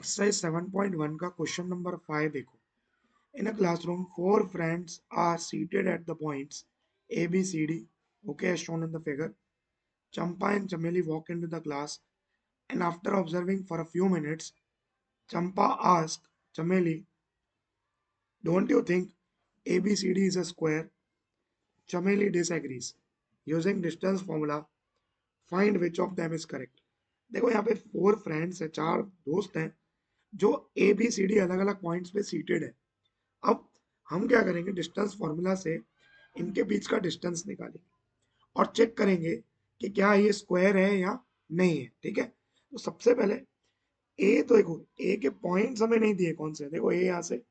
Exercise 7.1 का question number 5 देखो. In a classroom, four friends are seated at the points A, B, C, D, okay, as shown in the figure. Champa and Chameli walk into the class, and after observing for a few minutes, Champa asks Chameli, "Don't you think ABCD is a square?" Chameli disagrees. Using distance formula, find which of them is correct. देखो यहाँ पे four friends है, चार दोस्त हैं जो A B C D अलग अलग पॉइंट्स पे सीटेड है. अब हम क्या करेंगे, डिस्टेंस फॉर्मूला से इनके बीच का डिस्टेंस निकालेंगे और चेक करेंगे कि क्या ये स्क्वायर है या नहीं है. ठीक है, तो सबसे पहले ए, तो देखो ए के पॉइंट्स हमें नहीं दिए कौन से. देखो ए यहाँ से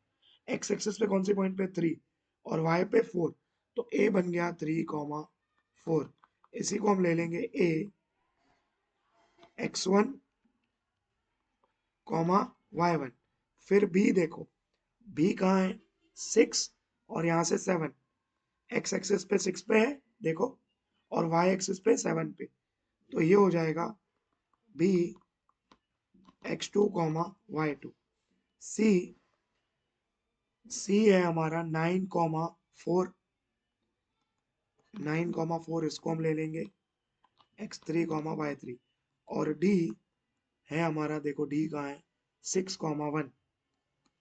एक्स एक्सिस पे कौन सी पॉइंट पे 3 और वाई पे 4, तो ए बन गया 3,4. इसी को हम ले लेंगे ए x1 कॉमा y1. फिर b देखो, b कहाँ है 6 और यहाँ से 7. x एक्सिस पे 6 पे है देखो, और y एक्सिस पे 7 पे, तो ये हो जाएगा b x2 comma y2. c है हमारा 9,4. 9,4 इसको हम ले लेंगे x3 कॉमा y3. और d है हमारा, देखो d कहाँ है 6,1.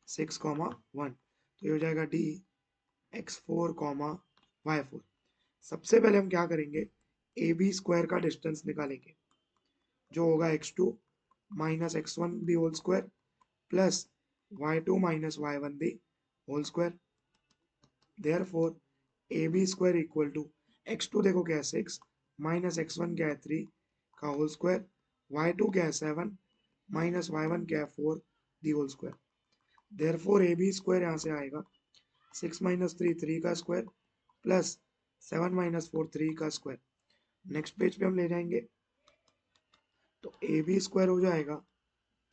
6,1, तो ये हो जाएगा d x4 कॉमा y4. सबसे पहले हम क्या करेंगे, ए बी स्क्वायर का डिस्टेंस निकालेंगे, जो होगा x2 minus x1 the whole square plus y2 minus y1 the whole square. Therefore A B square equal to x2 देखो क्या है 6 माइनस x1 क्या है 3 का होल स्क्वायर, y2 क्या है 7 माइनस y1 क्या है 4 the whole square. Therefore A B square यहाँ से आएगा 6 माइनस 3 3 का स्क्वायर प्लस 7 माइनस 4 3 का स्क्वायर. नेक्स्ट पेज पे हम ले जाएंगे, तो ए बी स्क्वायर हो जाएगा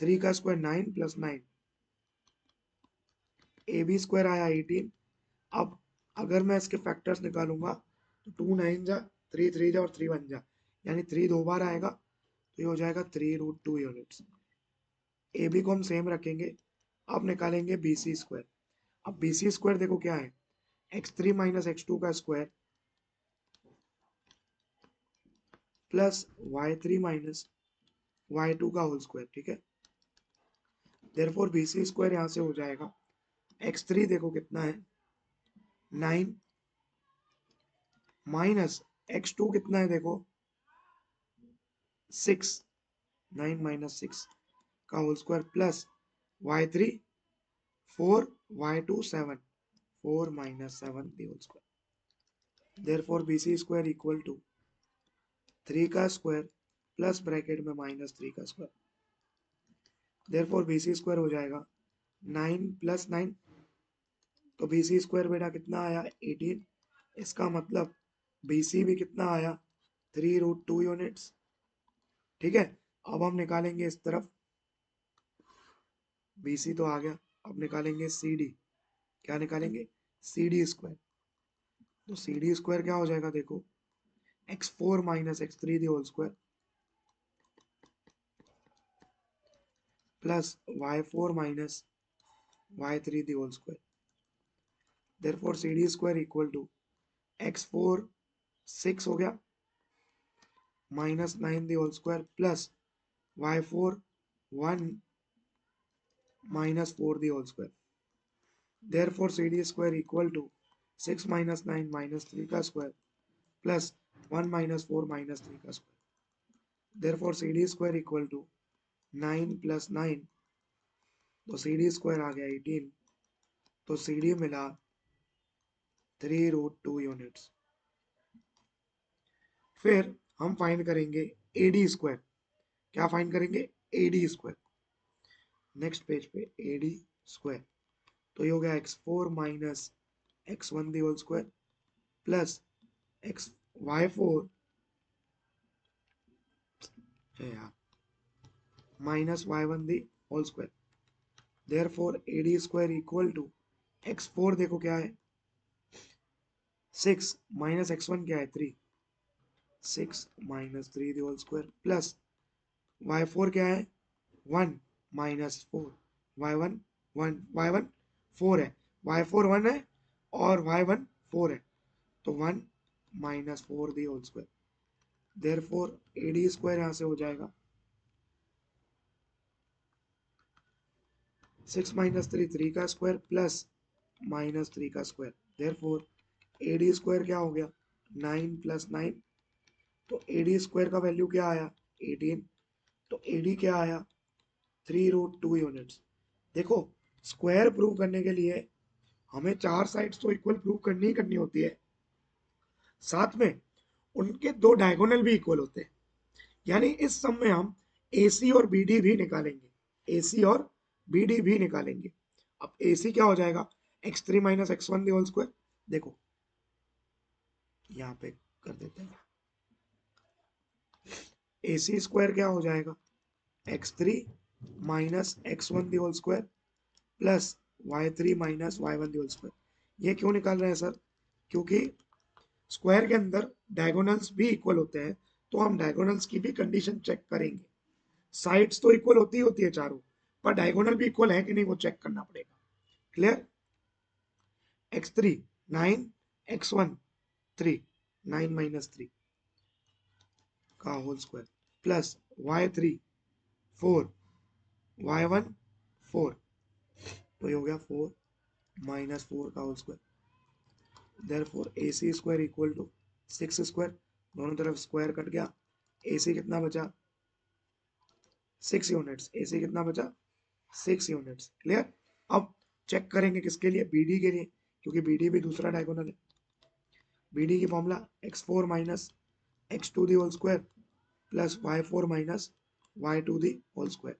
3 का square 9 plus 9. A B square आया 18. अब अगर मैं इसके फैक्टर्स निकालूंगा तो 2 9 जा, 3 3 जा और 3 1 जा, यानी 3 दो बार आएगा, तो ये हो जाएगा 3√2 यूनिट्स. ए बी को हम सेम रखेंगे. अब निकालेंगे बी सी स्क्वायर. अब बी सी स्क्वायर देखो क्या है, x3 माइनस x2 का square plus y3 minus y2 का होल स्क्वायर. ठीक है, देयरफॉर बी सी स्क्वायर यहाँ से हो जाएगा x3 देखो कितना है 9 माइनस x2 कितना है देखो 6. 9 माइनस 6 का whole square plus y3 4 y2 7 4 minus 7 the whole square. Therefore B C square equal to 3 का स्क्वायर प्लस ब्रैकेट में माइनस 3 का square. Therefore B C square हो जाएगा 9 प्लस 9, तो बी सी स्क्वायर बेटा कितना आया 18. इसका मतलब बी सी भी कितना आया 3√2 यूनिट्स. ठीक है, अब हम निकालेंगे इस तरफ, बी सी तो आ गया. अब निकालेंगे सी डी. क्या निकालेंगे, सी डी स्क्वायर. तो सी डी स्क्वायर क्या हो जाएगा देखो x4 minus x3 the whole square plus y4 minus y3 the whole square. Therefore C D square equal to x4 6 हो गया minus 9 the whole square plus y4 1 minus 4 the whole square. Therefore C D square equal to 6 minus 9 minus 3 का square plus 1 minus 4 minus 3 का square. Therefore C D square equal to 9 plus 9, तो सी D square आ गया 18. तो C D मिला 3√2 units. फिर हम find करेंगे A D square. क्या फाइंड करेंगे, A D square. Next page पे ए डी स्क्वायर, तो ये हो गया x4 minus x1 the whole square plus X y4 है यार minus y1 the whole square. Therefore A D square equal to x4 देखो क्या है 6 माइनस x1 क्या है 3. 6 minus 3 the whole square plus y4 क्या है 1 माइनस 4, y1 1, y1 4 है, y4 1 है और y1 4 है, तो 1 minus 4 the whole square. Therefore AD square यहाँ से हो जाएगा 6 माइनस 3 3 का स्क्वायर प्लस माइनस 3 का स्क्वायर। देयरफॉर AD स्क्वायर क्या हो गया 9 प्लस 9, तो AD स्क्वायर का वैल्यू क्या आया 18, तो AD क्या आया 3√2 यूनिट्स। देखो स्क्वायर प्रूव करने के लिए हमें चार साइड्स तो इक्वल प्रूव करनी ही करनी होती है, साथ में उनके दो डायगोनल भी इक्वल होते हैं, यानी इस सम में हम AC और BD भी निकालेंगे, AC और BD भी निकालेंगे। अब AC क्या हो जाएगा x3 minus x1 the whole square. देखो यहाँ पे कर देते हैं, AC स्क्वायर क्या हो जाएगा x3 minus x1 the whole square plus y3 minus y1 the whole square. ये क्यों निकाल रहे हैं सर, क्योंकि स्क्वायर के अंदर डायगोनल्स भी इक्वल होते हैं, तो हम डायगोनल्स की भी कंडीशन चेक करेंगे। साइड्स तो इक्वल होती है चारों, पर डायगोनल भी इक्वल है कि नहीं वो चेक करना पड़ेगा। क्लियर, x3 9, x1 3, 9 माइनस 3 का whole square plus y3 4, y1 4, तो ये हो गया 4 माइनस 4 का whole square. Therefore AC square equal to 6 square, दोनों तरफ स्क्वायर कट गया, AC कितना बचा 6 यूनिट्स, AC कितना बचा 6 यूनिट्स। क्लियर, अब चेक करेंगे किसके लिए BD के लिए, क्योंकि BD भी दूसरा डायगोनल है। BD की formula x4 minus x2 the whole square plus y4 minus y2 the whole square.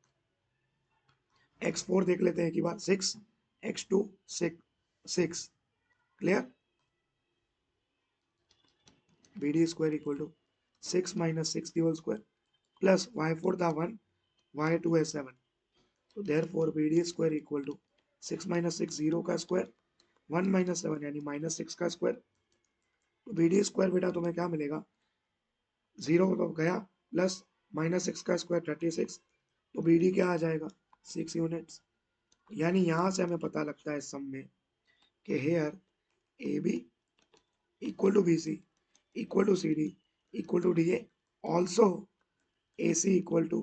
x4 देख लेते हैं कि बार 6, x2 6। Clear, BD square equal to 6 minus 6 the whole square plus y4 था 1, y2 है 7, तो therefore BD square equal to 6 minus 6 0 का square 1 minus 7 यानी माइनस 6 का स्क्वायर। तो BD स्क्वायर बेटा तुम्हें क्या मिलेगा 0 तो गया प्लस माइनस 6 का स्क्वायर 36, तो BD क्या आ जाएगा 6 यूनिट्स। यानी यहां से हमें पता लगता है इस सम में कि hair AB equal to BC equal to CD equal to DA, also AC equal to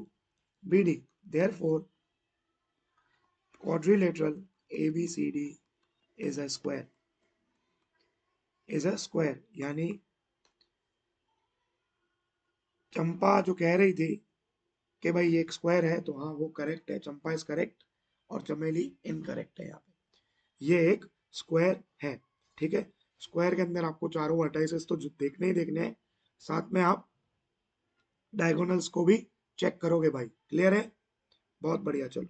BD, therefore quadrilateral ABCD is a square, यानी चंपा जो कह रही थी कि भाई ये एक स्क्वायर है, तो हाँ वो करेक्ट है, चंपा इज करेक्ट और चमेली इनकरेक्ट है। यहाँ पे ये एक स्क्वायर है, ठीक है। स्क्वायर के अंदर आपको चारों वर्टाइसेस तो देखने ही देखने हैं, साथ में आप डायगोनल्स को भी चेक करोगे भाई। क्लियर है, बहुत बढ़िया, चलो।